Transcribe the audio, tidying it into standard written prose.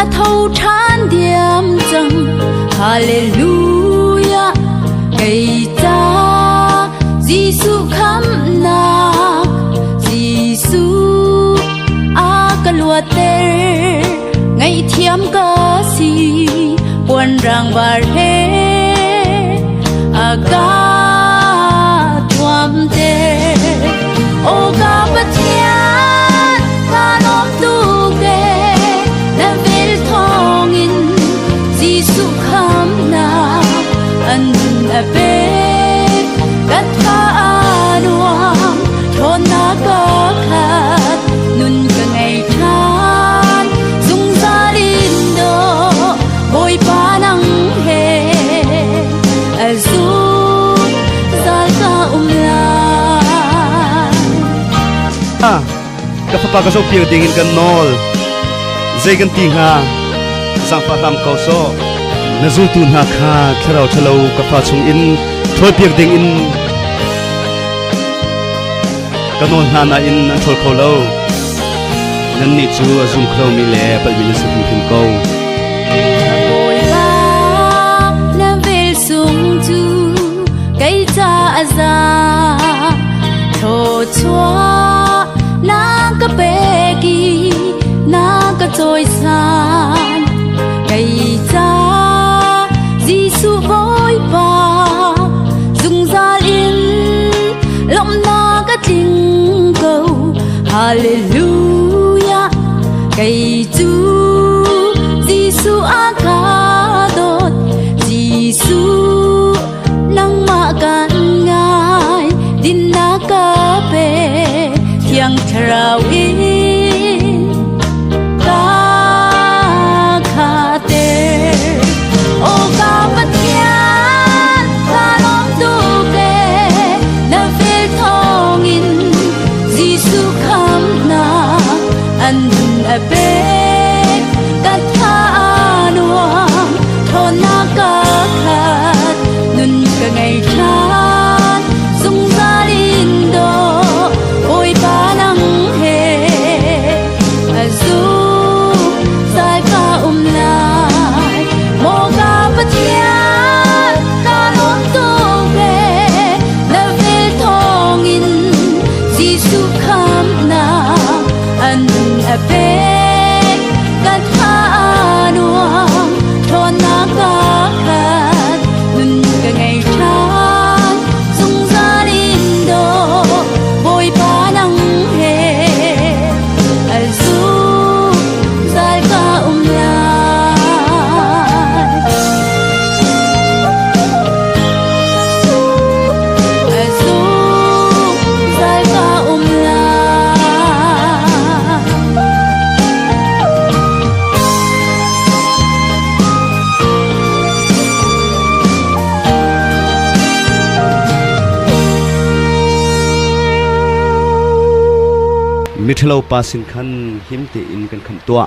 a thâu than điềm rằng hallelujah cây cha Giêsu khám nạc Giêsu a ca lua ter ngày thiam ca si buồn ràng và he a ca thuam ter o ca bất thian ca nom tu ke na vel thong in Giêsu khám nạc an a pe kat ka anuam thon na ka khat nun ka ngày than dung za lin do boy pa nang he azul zal ka la ka fa pa ka so piang ding in kan nol zai kan ting ha sang fa lam ko so na zu tun ha kha thrau thalo ka fa chung in thoi piang ding in kanon ha na in thol kholo nan ni chu azum khlo mi le pal mi su phim ko boy ba na vel sung tu kai cha aza tho chua na ka pe ki na ka choi san kai cha Giêsu boy ba dung za in lom na ka ting câu hallelujah cây chú Giêsu a ca đốt Giêsu nang ma kan ngai din na ka pe thiang thrau in ka kha te o ka pathian ka nom tu ke na vel thong in Giêsu khám na an a pe kat ka anuam thon na ka khat nun ka ngày than dung za lin do boy pa nang he azul sai ka lai mo ka pathian ka nom tu ke na vel thong in Giêsu khám na an a pe kat ka anuam thon na ka khat nun ka ngày than dung za lin do boy pa nang he azul sai ka lai azul sai ka lai mithlo pasin khan him te in kan kham tua